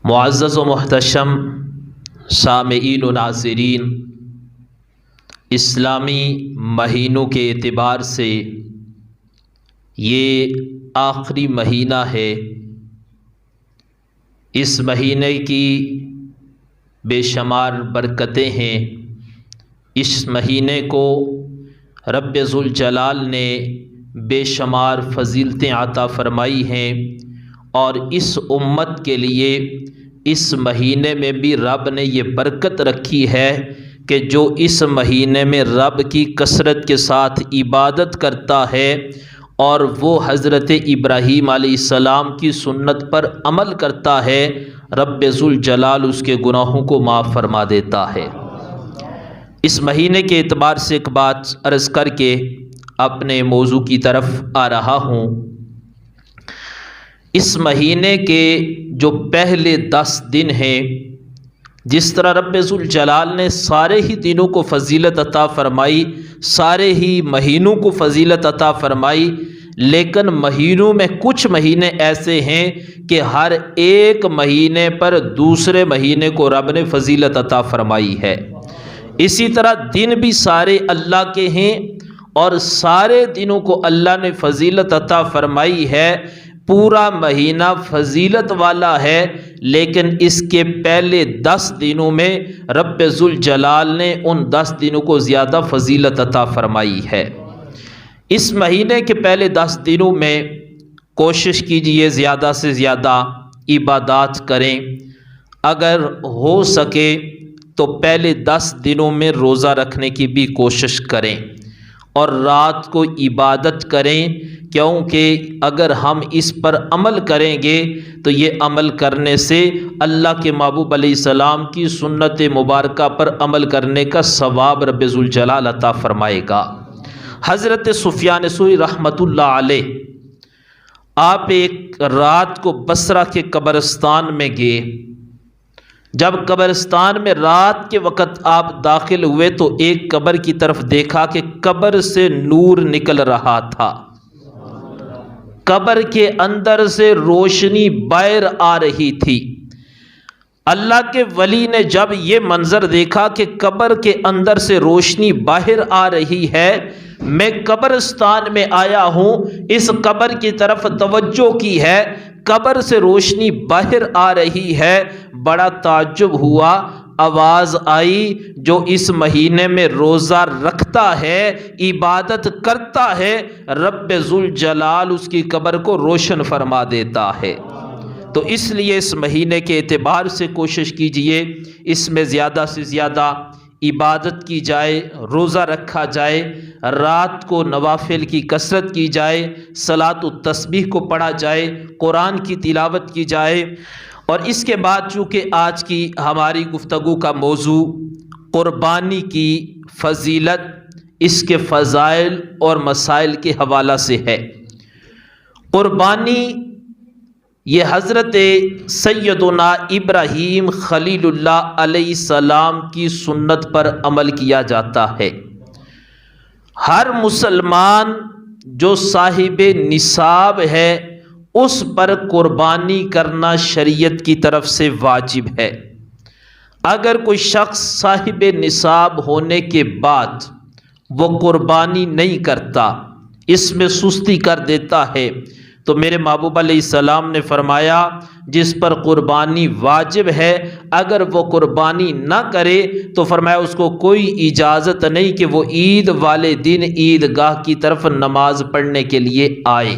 معزز و محتشم سامعین و ناظرین، اسلامی مہینوں کے اعتبار سے یہ آخری مہینہ ہے۔ اس مہینے کی بے شمار برکتیں ہیں۔ اس مہینے کو رب ذوالجلال نے بے شمار فضیلتیں عطا فرمائی ہیں، اور اس امت کے لیے اس مہینے میں بھی رب نے یہ برکت رکھی ہے کہ جو اس مہینے میں رب کی کثرت کے ساتھ عبادت کرتا ہے اور وہ حضرت ابراہیم علیہ السلام کی سنت پر عمل کرتا ہے، رب ذوالجلال اس کے گناہوں کو معاف فرما دیتا ہے۔ اس مہینے کے اعتبار سے ایک بات عرض کر کے اپنے موضوع کی طرف آ رہا ہوں۔ اس مہینے کے جو پہلے 10 دن ہیں، جس طرح رب ذوالجلال نے سارے ہی دنوں کو فضیلت عطا فرمائی، سارے ہی مہینوں کو فضیلت عطا فرمائی، لیکن مہینوں میں کچھ مہینے ایسے ہیں کہ ہر ایک مہینے پر دوسرے مہینے کو رب نے فضیلت عطا فرمائی ہے۔ اسی طرح دن بھی سارے اللہ کے ہیں اور سارے دنوں کو اللہ نے فضیلت عطا فرمائی ہے۔ پورا مہینہ فضیلت والا ہے، لیکن اس کے پہلے 10 دنوں میں رب ذوالجلال نے ان 10 دنوں کو زیادہ فضیلت عطا فرمائی ہے۔ اس مہینے کے پہلے 10 دنوں میں کوشش کیجئے زیادہ سے زیادہ عبادات کریں۔ اگر ہو سکے تو پہلے 10 دنوں میں روزہ رکھنے کی بھی کوشش کریں اور رات کو عبادت کریں، کیونکہ اگر ہم اس پر عمل کریں گے تو یہ عمل کرنے سے اللہ کے محبوب علیہ السلام کی سنت مبارکہ پر عمل کرنے کا ثواب رب ذوالجلال عطا فرمائے گا۔ حضرت سفیان ثوری رحمۃ اللہ علیہ، آپ ایک رات کو بصرہ کے قبرستان میں گئے۔ جب قبرستان میں رات کے وقت آپ داخل ہوئے تو ایک قبر کی طرف دیکھا کہ قبر سے نور نکل رہا تھا، قبر کے اندر سے روشنی باہر آ رہی تھی۔ اللہ کے ولی نے جب یہ منظر دیکھا کہ قبر کے اندر سے روشنی باہر آ رہی ہے، میں قبرستان میں آیا ہوں، اس قبر کی طرف توجہ کی ہے، قبر سے روشنی باہر آ رہی ہے، بڑا تعجب ہوا۔ آواز آئی، جو اس مہینے میں روزہ رکھتا ہے، عبادت کرتا ہے، رب ذوالجلال اس کی قبر کو روشن فرما دیتا ہے۔ تو اس لیے اس مہینے کے اعتبار سے کوشش کیجئے اس میں زیادہ سے زیادہ عبادت کی جائے، روزہ رکھا جائے، رات کو نوافل کی کثرت کی جائے، صلاۃ التسبیح کو پڑھا جائے، قرآن کی تلاوت کی جائے۔ اور اس کے بعد چونکہ آج کی ہماری گفتگو کا موضوع قربانی کی فضیلت، اس کے فضائل اور مسائل کے حوالہ سے ہے۔ قربانی یہ حضرت سیدنا ابراہیم خلیل اللہ علیہ السلام کی سنت پر عمل کیا جاتا ہے۔ ہر مسلمان جو صاحب نصاب ہے اس پر قربانی کرنا شریعت کی طرف سے واجب ہے۔ اگر کوئی شخص صاحب نصاب ہونے کے بعد وہ قربانی نہیں کرتا، اس میں سستی کر دیتا ہے، تو میرے محبوب علیہ السلام نے فرمایا جس پر قربانی واجب ہے اگر وہ قربانی نہ کرے تو فرمایا اس کو کوئی اجازت نہیں کہ وہ عید والے دن عیدگاہ کی طرف نماز پڑھنے کے لیے آئے۔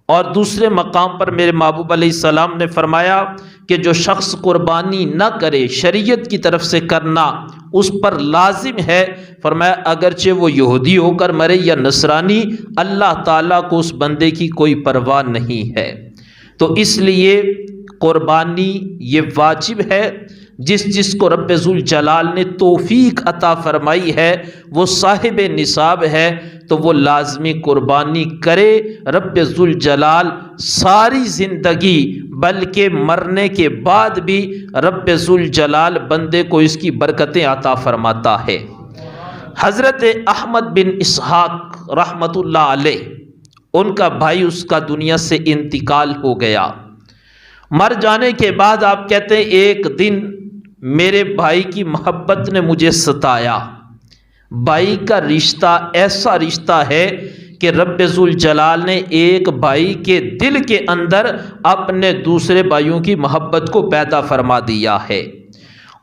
اور دوسرے مقام پر میرے محبوب علیہ السلام نے فرمایا کہ جو شخص قربانی نہ کرے، شریعت کی طرف سے کرنا اس پر لازم ہے، فرمایا اگرچہ وہ یہودی ہو کر مرے یا نصرانی، اللہ تعالیٰ کو اس بندے کی کوئی پرواہ نہیں ہے۔ تو اس لیے قربانی یہ واجب ہے۔ جس کو رب ذوالجلال نے توفیق عطا فرمائی ہے، وہ صاحب نصاب ہے، تو وہ لازمی قربانی کرے۔ رب ذوالجلال ساری زندگی بلکہ مرنے کے بعد بھی رب ذوالجلال بندے کو اس کی برکتیں عطا فرماتا ہے۔ حضرت احمد بن اسحاق رحمۃ اللہ علیہ، ان کا بھائی اس کا دنیا سے انتقال ہو گیا۔ مر جانے کے بعد آپ کہتے ہیں ایک دن میرے بھائی کی محبت نے مجھے ستایا۔ بھائی کا رشتہ ایسا رشتہ ہے کہ رب ذوالجلال نے ایک بھائی کے دل کے اندر اپنے دوسرے بھائیوں کی محبت کو پیدا فرما دیا ہے۔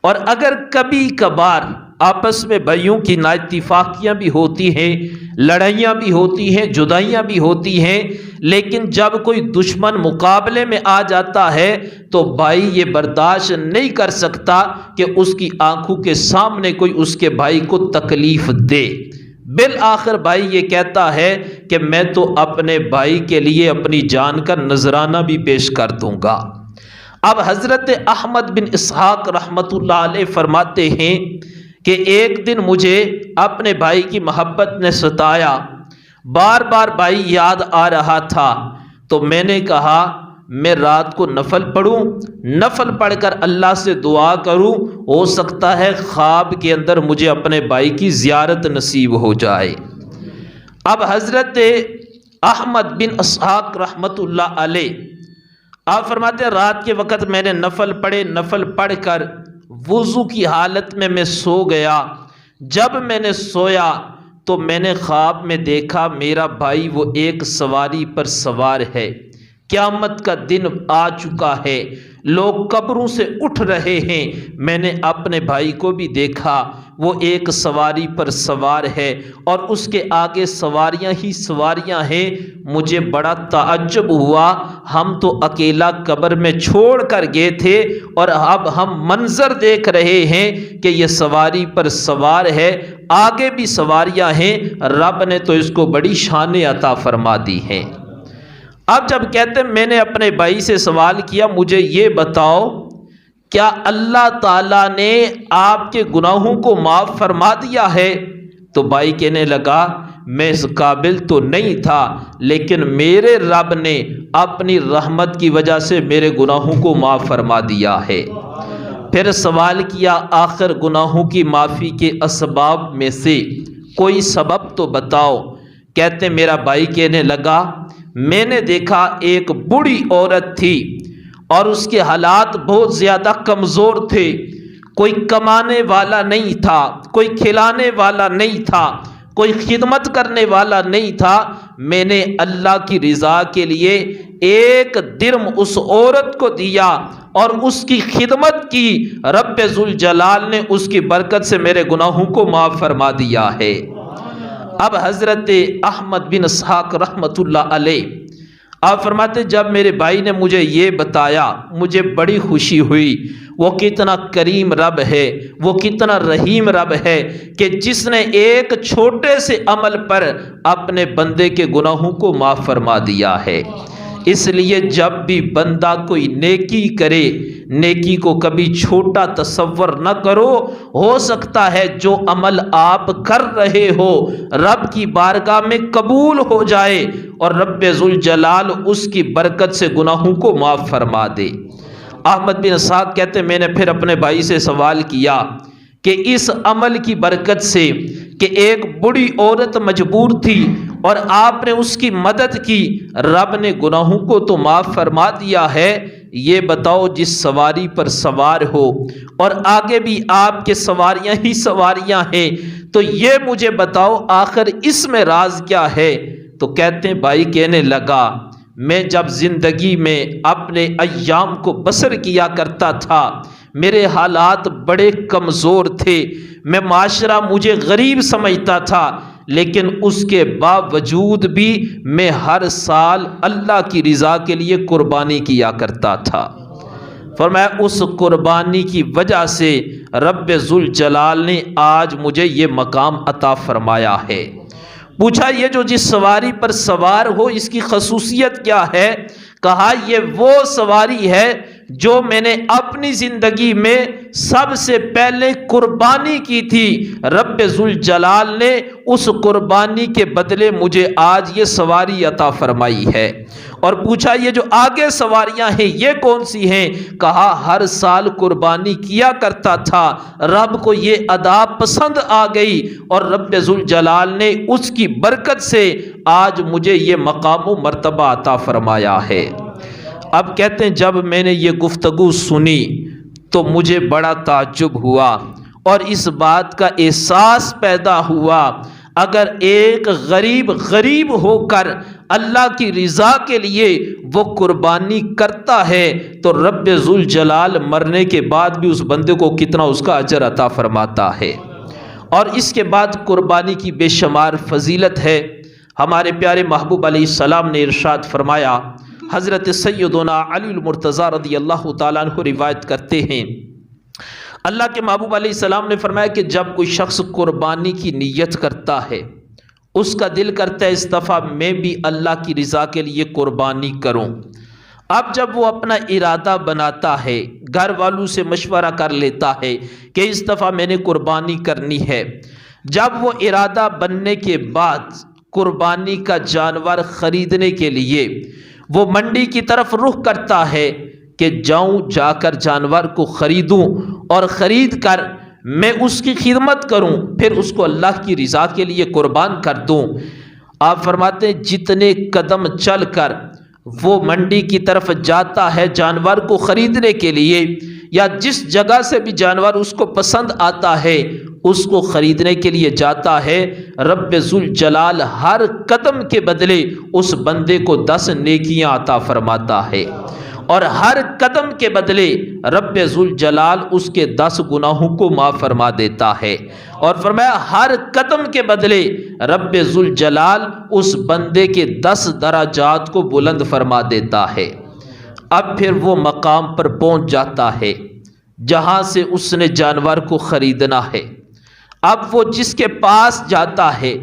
اور اگر کبھی کبھار آپس میں بھائیوں کی نااتفاقیاں بھی ہوتی ہیں، لڑائیاں بھی ہوتی ہیں، جدائیاں بھی ہوتی ہیں، لیکن جب کوئی دشمن مقابلے میں آ جاتا ہے تو بھائی یہ برداشت نہیں کر سکتا کہ اس کی آنکھوں کے سامنے کوئی اس کے بھائی کو تکلیف دے۔ بالآخر بھائی یہ کہتا ہے کہ میں تو اپنے بھائی کے لیے اپنی جان کا نذرانہ بھی پیش کر دوں گا۔ اب حضرت احمد بن اسحاق رحمۃ اللہ علیہ فرماتے ہیں کہ ایک دن مجھے اپنے بھائی کی محبت نے ستایا، بار بار بھائی یاد آ رہا تھا، تو میں نے کہا میں رات کو نفل پڑھوں، نفل پڑھ کر اللہ سے دعا کروں، ہو سکتا ہے خواب کے اندر مجھے اپنے بھائی کی زیارت نصیب ہو جائے۔ اب حضرت احمد بن اسحاق رحمۃ اللہ علیہ آپ فرماتے ہیں رات کے وقت میں نے نفل پڑھے، نفل پڑھ کر وضو کی حالت میں سو گیا۔ جب میں نے سویا تو میں نے خواب میں دیکھا میرا بھائی وہ ایک سواری پر سوار ہے، قیامت کا دن آ چکا ہے، لوگ قبروں سے اٹھ رہے ہیں، میں نے اپنے بھائی کو بھی دیکھا وہ ایک سواری پر سوار ہے اور اس کے آگے سواریاں ہی سواریاں ہیں۔ مجھے بڑا تعجب ہوا، ہم تو اکیلا قبر میں چھوڑ کر گئے تھے اور اب ہم منظر دیکھ رہے ہیں کہ یہ سواری پر سوار ہے، آگے بھی سواریاں ہیں، رب نے تو اس کو بڑی شان عطا فرما دی ہے۔ اب جب کہتے ہیں میں نے اپنے بھائی سے سوال کیا مجھے یہ بتاؤ کیا اللہ تعالیٰ نے آپ کے گناہوں کو معاف فرما دیا ہے؟ تو بھائی کہنے لگا میں اس قابل تو نہیں تھا، لیکن میرے رب نے اپنی رحمت کی وجہ سے میرے گناہوں کو معاف فرما دیا ہے۔ پھر سوال کیا آخر گناہوں کی معافی کے اسباب میں سے کوئی سبب تو بتاؤ۔ کہتے میرا بھائی کہنے لگا میں نے دیکھا ایک بوڑھی عورت تھی اور اس کے حالات بہت زیادہ کمزور تھے، کوئی کمانے والا نہیں تھا، کوئی کھلانے والا نہیں تھا، کوئی خدمت کرنے والا نہیں تھا۔ میں نے اللہ کی رضا کے لیے ایک درم اس عورت کو دیا اور اس کی خدمت کی، رب ذوالجلال نے اس کی برکت سے میرے گناہوں کو معاف فرما دیا ہے۔ اب حضرت احمد بن اسحاق رحمۃ اللہ علیہ آپ فرماتے جب میرے بھائی نے مجھے یہ بتایا مجھے بڑی خوشی ہوئی، وہ کتنا کریم رب ہے، وہ کتنا رحیم رب ہے کہ جس نے ایک چھوٹے سے عمل پر اپنے بندے کے گناہوں کو معاف فرما دیا ہے۔ اس لیے جب بھی بندہ کوئی نیکی کرے نیکی کو کبھی چھوٹا تصور نہ کرو، ہو سکتا ہے جو عمل آپ کر رہے ہو رب کی بارگاہ میں قبول ہو جائے اور رب ذوالجلال اس کی برکت سے گناہوں کو معاف فرما دے۔ احمد بن اسحاق کہتے میں نے پھر اپنے بھائی سے سوال کیا کہ اس عمل کی برکت سے کہ ایک بڑی عورت مجبور تھی اور آپ نے اس کی مدد کی، رب نے گناہوں کو تو معاف فرما دیا ہے، یہ بتاؤ جس سواری پر سوار ہو اور آگے بھی آپ کے سواریاں ہی سواریاں ہیں، تو یہ مجھے بتاؤ آخر اس میں راز کیا ہے؟ تو کہتے ہیں بھائی کہنے لگا میں جب زندگی میں اپنے ایام کو بسر کیا کرتا تھا میرے حالات بڑے کمزور تھے، میں معاشرہ مجھے غریب سمجھتا تھا، لیکن اس کے باوجود بھی میں ہر سال اللہ کی رضا کے لیے قربانی کیا کرتا تھا۔ فرمایا اس قربانی کی وجہ سے رب ذوالجلال نے آج مجھے یہ مقام عطا فرمایا ہے۔ پوچھا یہ جو جس سواری پر سوار ہو اس کی خصوصیت کیا ہے؟ کہا یہ وہ سواری ہے جو میں نے اپنی زندگی میں سب سے پہلے قربانی کی تھی، رب ذوالجلال نے اس قربانی کے بدلے مجھے آج یہ سواری عطا فرمائی ہے۔ اور پوچھا یہ جو آگے سواریاں ہیں یہ کون سی ہیں؟ کہا ہر سال قربانی کیا کرتا تھا، رب کو یہ ادا پسند آ گئی اور رب ذوالجلال نے اس کی برکت سے آج مجھے یہ مقام و مرتبہ عطا فرمایا ہے۔ اب کہتے ہیں جب میں نے یہ گفتگو سنی تو مجھے بڑا تعجب ہوا اور اس بات کا احساس پیدا ہوا، اگر ایک غریب ہو کر اللہ کی رضا کے لیے وہ قربانی کرتا ہے تو رب ذوالجلال مرنے کے بعد بھی اس بندے کو کتنا اس کا اجر عطا فرماتا ہے۔ اور اس کے بعد قربانی کی بے شمار فضیلت ہے۔ ہمارے پیارے محبوب علیہ السلام نے ارشاد فرمایا، حضرت سیدنا علی المرتضیٰ رضی اللہ تعالیٰ عنہ روایت کرتے ہیں، اللہ کے محبوب علیہ السلام نے فرمایا کہ جب کوئی شخص قربانی کی نیت کرتا ہے، اس کا دل کرتا ہے اس دفعہ میں بھی اللہ کی رضا کے لیے قربانی کروں۔ اب جب وہ اپنا ارادہ بناتا ہے، گھر والوں سے مشورہ کر لیتا ہے کہ اس دفعہ میں نے قربانی کرنی ہے، جب وہ ارادہ بننے کے بعد قربانی کا جانور خریدنے کے لیے وہ منڈی کی طرف رخ کرتا ہے کہ جا کر جانور کو خریدوں اور خرید کر میں اس کی خدمت کروں، پھر اس کو اللہ کی رضا کے لیے قربان کر دوں۔ آپ فرماتے ہیں جتنے قدم چل کر وہ منڈی کی طرف جاتا ہے جانور کو خریدنے کے لیے، یا جس جگہ سے بھی جانور اس کو پسند آتا ہے اس کو خریدنے کے لیے جاتا ہے، رب ذوالجلال ہر قدم کے بدلے اس بندے کو 10 نیکیاں عطا فرماتا ہے، اور ہر قدم کے بدلے رب ذوالجلال اس کے 10 گناہوں کو معاف فرما دیتا ہے، اور فرمایا ہر قدم کے بدلے رب ذوالجلال اس بندے کے 10 درجات کو بلند فرما دیتا ہے۔ اب پھر وہ مقام پر پہنچ جاتا ہے جہاں سے اس نے جانور کو خریدنا ہے۔ اب وہ جس کے پاس جاتا ہے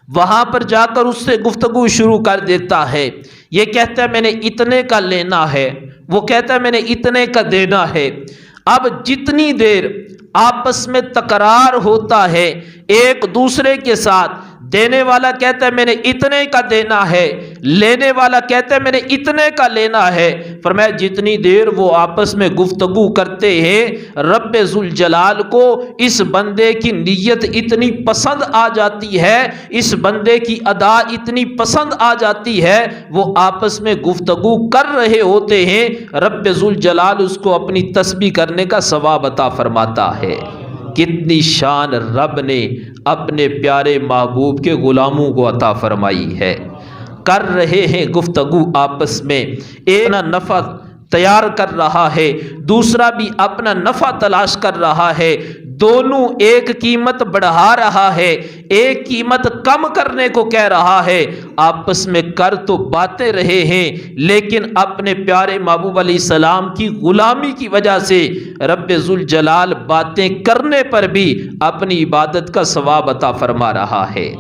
وہاں پر جا کر اس سے گفتگو شروع کر دیتا ہے، یہ کہتا ہے میں نے اتنے کا لینا ہے، وہ کہتا ہے میں نے اتنے کا دینا ہے۔ اب جتنی دیر آپس میں تکرار ہوتا ہے ایک دوسرے کے ساتھ، دینے والا کہتا ہے میں نے اتنے کا دینا ہے، لینے والا کہتا ہے میں نے اتنے کا لینا ہے، فرمایا جتنی دیر وہ آپس میں گفتگو کرتے ہیں رب ذوالجلال کو اس بندے کی نیت اتنی پسند آ جاتی ہے، اس بندے کی ادا اتنی پسند آ جاتی ہے، وہ آپس میں گفتگو کر رہے ہوتے ہیں، رب ذوالجلال اس کو اپنی تسبیح کرنے کا ثواب عطا فرماتا ہے۔ کتنی شان رب نے اپنے پیارے محبوب کے غلاموں کو عطا فرمائی ہے۔ کر رہے ہیں گفتگو آپس میں، ایک اپنا نفع تیار کر رہا ہے، دوسرا بھی اپنا نفع تلاش کر رہا ہے، دونوں ایک قیمت بڑھا رہا ہے، ایک قیمت کم کرنے کو کہہ رہا ہے، آپس میں کر تو باتیں رہے ہیں لیکن اپنے پیارے محبوب علیہ السلام کی غلامی کی وجہ سے رب ذوالجلال باتیں کرنے پر بھی اپنی عبادت کا ثواب عطا فرما رہا ہے۔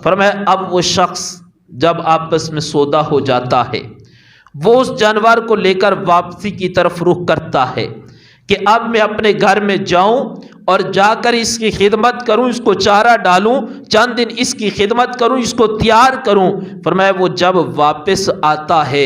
فرمایا اب وہ شخص جب آپس میں سودا ہو جاتا ہے، وہ اس جانور کو لے کر واپسی کی طرف رخ کرتا ہے کہ اب میں اپنے گھر میں جاؤں اور جا کر اس کی خدمت کروں، اس کو چارہ ڈالوں، چند دن اس کی خدمت کروں، اس کو تیار کروں۔ فرمایا وہ جب واپس آتا ہے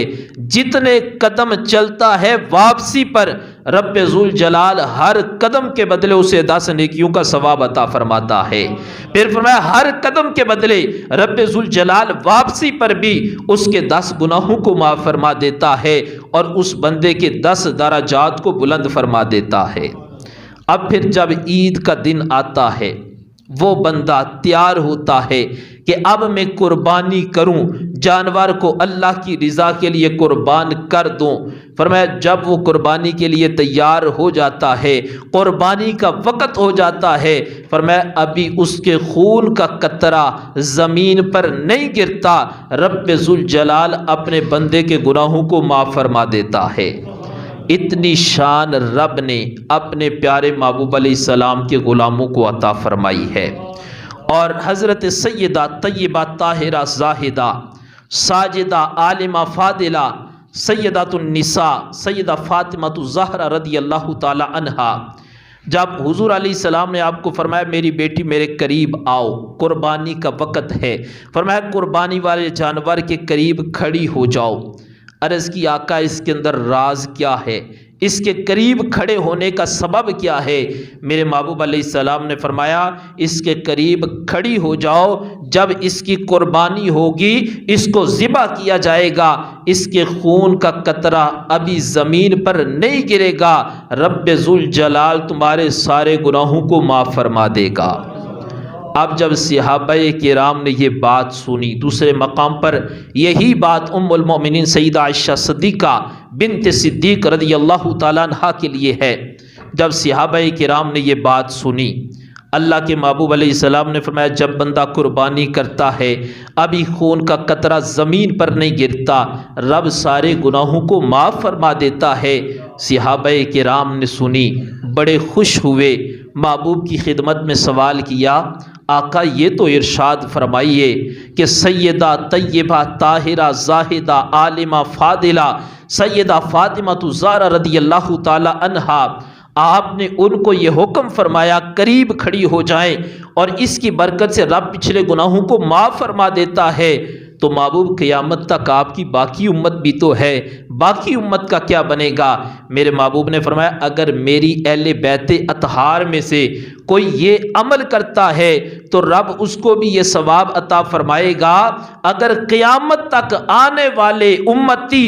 جتنے قدم چلتا ہے واپسی پر رب ذوالجلال ہر قدم کے بدلے اسے 10 نیکیوں کا ثواب عطا فرماتا ہے۔ پھر فرمایا ہر قدم کے بدلے رب ذوالجلال واپسی پر بھی اس کے 10 گناہوں کو معاف فرما دیتا ہے اور اس بندے کے 10 درجات کو بلند فرما دیتا ہے۔ اب پھر جب عید کا دن آتا ہے وہ بندہ تیار ہوتا ہے کہ اب میں قربانی کروں، جانور کو اللہ کی رضا کے لیے قربان کر دوں۔ فرمایا جب وہ قربانی کے لیے تیار ہو جاتا ہے، قربانی کا وقت ہو جاتا ہے، فرمایا ابھی اس کے خون کا قطرہ زمین پر نہیں گرتا، رب ذوالجلال اپنے بندے کے گناہوں کو معاف فرما دیتا ہے۔ اتنی شان رب نے اپنے پیارے محبوب علیہ السلام کے غلاموں کو عطا فرمائی ہے۔ اور حضرت سیدہ طیبہ طاہرہ زاہدہ ساجدہ عالمہ فاضلہ سیدۃ النساء سیدہ فاطمہ الزہرا رضی اللہ تعالی عنہا، جب حضور علیہ السلام نے آپ کو فرمایا میری بیٹی میرے قریب آؤ، قربانی کا وقت ہے، فرمایا قربانی والے جانور کے قریب کھڑی ہو جاؤ۔ عرض کی آقا اس کے اندر راز کیا ہے؟ اس کے قریب کھڑے ہونے کا سبب کیا ہے؟ میرے محبوب علیہ السلام نے فرمایا اس کے قریب کھڑی ہو جاؤ، جب اس کی قربانی ہوگی، اس کو ذبح کیا جائے گا، اس کے خون کا قطرہ ابھی زمین پر نہیں گرے گا، رب ذوالجلال تمہارے سارے گناہوں کو معاف فرما دے گا۔ اب جب صحابہ کرام نے یہ بات سنی، دوسرے مقام پر یہی بات ام المومنین سیدہ عائشہ صدیقہ بنت صدیق رضی اللہ تعالیٰ عنہا کے لیے ہے۔ جب صحابہ کرام نے یہ بات سنی، اللہ کے محبوب علیہ السلام نے فرمایا جب بندہ قربانی کرتا ہے ابھی خون کا قطرہ زمین پر نہیں گرتا، رب سارے گناہوں کو معاف فرما دیتا ہے۔ صحابہ کرام نے سنی، بڑے خوش ہوئے، محبوب کی خدمت میں سوال کیا، آقا یہ تو ارشاد فرمائیے کہ سیدہ طیبہ طاہرہ زاہدہ عالمہ فاضلہ سیدہ فاطمہ الزہرا رضی اللہ تعالی عنہا، آپ نے ان کو یہ حکم فرمایا قریب کھڑی ہو جائیں اور اس کی برکت سے رب پچھلے گناہوں کو معاف فرما دیتا ہے، تو محبوب قیامت تک آپ کی باقی امت بھی تو ہے، باقی امت کا کیا بنے گا؟ میرے محبوب نے فرمایا اگر میری اہل بیت اطہار میں سے کوئی یہ عمل کرتا ہے تو رب اس کو بھی یہ ثواب عطا فرمائے گا، اگر قیامت تک آنے والے امتی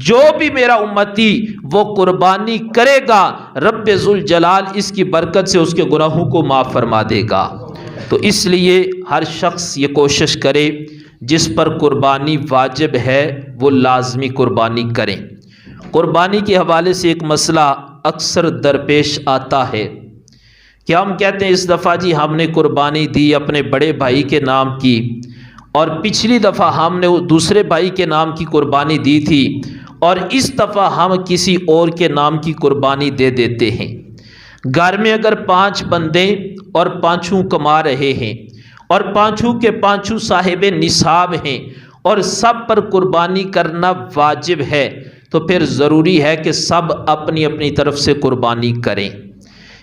جو بھی میرا امتی وہ قربانی کرے گا، رب ذوالجلال اس کی برکت سے اس کے گناہوں کو معاف فرما دے گا۔ تو اس لیے ہر شخص یہ کوشش کرے جس پر قربانی واجب ہے وہ لازمی قربانی کریں۔ قربانی کے حوالے سے ایک مسئلہ اکثر درپیش آتا ہے کہ ہم کہتے ہیں اس دفعہ جی ہم نے قربانی دی اپنے بڑے بھائی کے نام کی، اور پچھلی دفعہ ہم نے دوسرے بھائی کے نام کی قربانی دی تھی، اور اس دفعہ ہم کسی اور کے نام کی قربانی دے دیتے ہیں۔ گھر میں اگر 5 بندے اور 5 کما رہے ہیں اور 5 کے 5 صاحب نصاب ہیں اور سب پر قربانی کرنا واجب ہے، تو پھر ضروری ہے کہ سب اپنی اپنی طرف سے قربانی کریں۔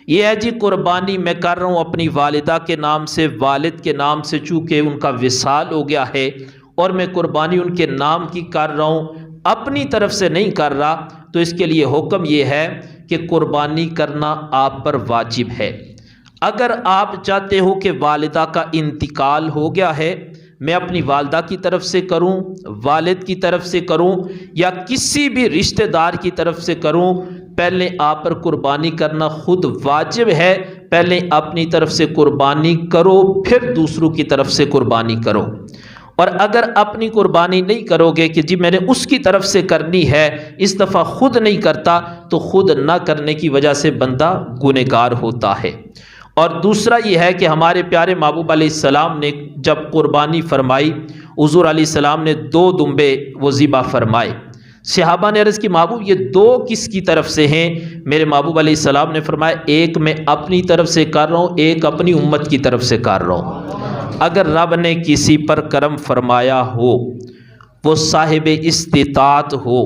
یہ ہے جی قربانی میں کر رہا ہوں اپنی والدہ کے نام سے، والد کے نام سے، چونکہ ان کا وصال ہو گیا ہے اور میں قربانی ان کے نام کی کر رہا ہوں، اپنی طرف سے نہیں کر رہا، تو اس کے لیے حکم یہ ہے کہ قربانی کرنا آپ پر واجب ہے۔ اگر آپ چاہتے ہو کہ والدہ کا انتقال ہو گیا ہے، میں اپنی والدہ کی طرف سے کروں، والد کی طرف سے کروں یا کسی بھی رشتہ دار کی طرف سے کروں، پہلے آپ پر قربانی کرنا خود واجب ہے، پہلے اپنی طرف سے قربانی کرو پھر دوسروں کی طرف سے قربانی کرو۔ اور اگر اپنی قربانی نہیں کرو گے کہ جی میں نے اس کی طرف سے کرنی ہے، اس دفعہ خود نہیں کرتا، تو خود نہ کرنے کی وجہ سے بندہ گنہگار ہوتا ہے۔ اور دوسرا یہ ہے کہ ہمارے پیارے محبوب علیہ السلام نے جب قربانی فرمائی، حضور علیہ السلام نے 2 دمبے وہ ذبح فرمائے۔ صحابہ نے عرض کی محبوب یہ 2 کس کی طرف سے ہیں؟ میرے محبوب علیہ السلام نے فرمایا ایک میں اپنی طرف سے کر رہا ہوں، ایک اپنی امت کی طرف سے کر رہا ہوں۔ اگر رب نے کسی پر کرم فرمایا ہو، وہ صاحب استطاعت ہو،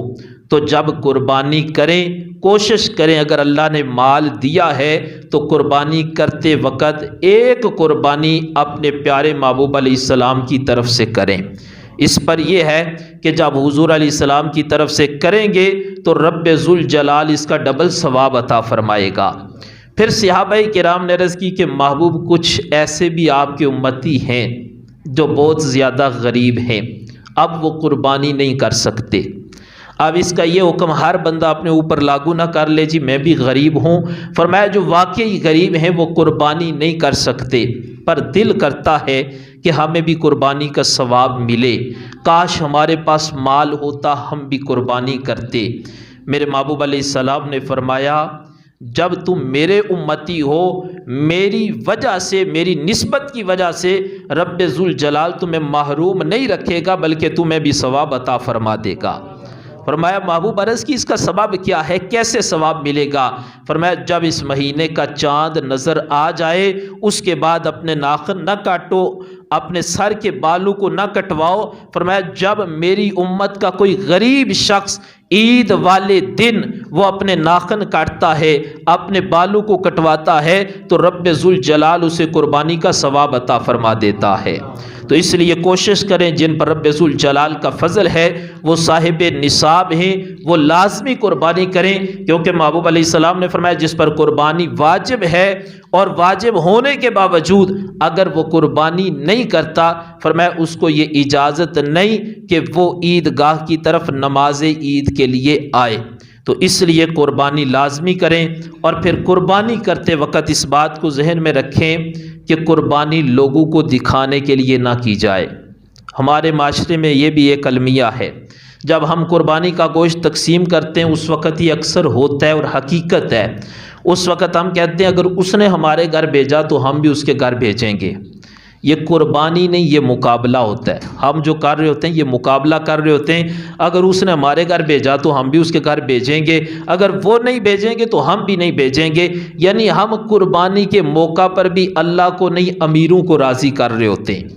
تو جب قربانی کریں کوشش کریں، اگر اللہ نے مال دیا ہے تو قربانی کرتے وقت ایک قربانی اپنے پیارے محبوب علیہ السلام کی طرف سے کریں۔ اس پر یہ ہے کہ جب حضور علیہ السلام کی طرف سے کریں گے تو رب ذوالجلال اس کا ڈبل ثواب عطا فرمائے گا۔ پھر صحابہ کرام نے عرض کی کہ محبوب کچھ ایسے بھی آپ کے امتی ہیں جو بہت زیادہ غریب ہیں، اب وہ قربانی نہیں کر سکتے۔ اب اس کا یہ حکم ہر بندہ اپنے اوپر لاگو نہ کر لے جی میں بھی غریب ہوں، فرمایا جو واقعی غریب ہیں وہ قربانی نہیں کر سکتے، پر دل کرتا ہے کہ ہمیں بھی قربانی کا ثواب ملے، کاش ہمارے پاس مال ہوتا ہم بھی قربانی کرتے۔ میرے محبوب علیہ السلام نے فرمایا جب تم میرے امتی ہو، میری وجہ سے، میری نسبت کی وجہ سے رب ذوالجلال تمہیں محروم نہیں رکھے گا بلکہ تمہیں بھی ثواب عطا فرما دے گا۔ فرمایا محبوب عرض کی اس کا سبب کیا ہے، کیسے ثواب ملے گا؟ فرمایا جب اس مہینے کا چاند نظر آ جائے اس کے بعد اپنے ناخن نہ کاٹو، اپنے سر کے بالوں کو نہ کٹواؤ۔ فرمایا جب میری امت کا کوئی غریب شخص عید والے دن وہ اپنے ناخن کاٹتا ہے، اپنے بالوں کو کٹواتا ہے، تو رب ذوالجلال اسے قربانی کا ثواب عطا فرما دیتا ہے۔ تو اس لیے کوشش کریں جن پر رب ذوالجلال کا فضل ہے وہ صاحب نصاب ہیں وہ لازمی قربانی کریں، کیونکہ محبوب علیہ السلام نے فرمایا جس پر قربانی واجب ہے اور واجب ہونے کے باوجود اگر وہ قربانی نہیں کرتا، فرمایا اس کو یہ اجازت نہیں کہ وہ عیدگاہ کی طرف نماز عید کے لیے آئے۔ تو اس لیے قربانی لازمی کریں، اور پھر قربانی کرتے وقت اس بات کو ذہن میں رکھیں کہ قربانی لوگوں کو دکھانے کے لیے نہ کی جائے۔ ہمارے معاشرے میں یہ بھی ایک المیہ ہے، جب ہم قربانی کا گوشت تقسیم کرتے ہیں اس وقت یہ اکثر ہوتا ہے اور حقیقت ہے، اس وقت ہم کہتے ہیں اگر اس نے ہمارے گھر بھیجا تو ہم بھی اس کے گھر بھیجیں گے۔ یہ قربانی نہیں، یہ مقابلہ ہوتا ہے۔ ہم جو کر رہے ہوتے ہیں یہ مقابلہ کر رہے ہوتے ہیں، اگر اس نے ہمارے گھر بھیجا تو ہم بھی اس کے گھر بھیجیں گے، اگر وہ نہیں بھیجیں گے تو ہم بھی نہیں بھیجیں گے۔ یعنی ہم قربانی کے موقع پر بھی اللہ کو نہیں امیروں کو راضی کر رہے ہوتے ہیں،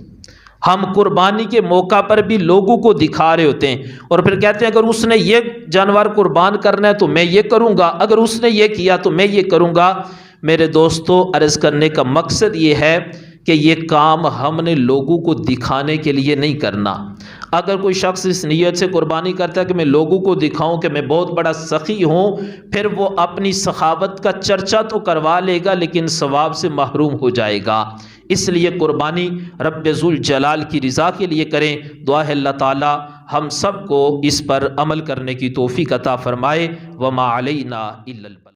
ہم قربانی کے موقع پر بھی لوگوں کو دکھا رہے ہوتے ہیں، اور پھر کہتے ہیں اگر اس نے یہ جانور قربان کرنا ہے تو میں یہ کروں گا، اگر اس نے یہ کیا تو میں یہ کروں گا۔ میرے دوستو، عرض کرنے کا مقصد یہ ہے کہ یہ کام ہم نے لوگوں کو دکھانے کے لیے نہیں کرنا۔ اگر کوئی شخص اس نیت سے قربانی کرتا ہے کہ میں لوگوں کو دکھاؤں کہ میں بہت بڑا سخی ہوں، پھر وہ اپنی سخاوت کا چرچا تو کروا لے گا لیکن ثواب سے محروم ہو جائے گا۔ اس لیے قربانی رب ذوالجلال کی رضا کے لیے کریں۔ دعا ہے اللہ تعالی ہم سب کو اس پر عمل کرنے کی توفیق عطا فرمائے۔ وما علینا الا البلاغ۔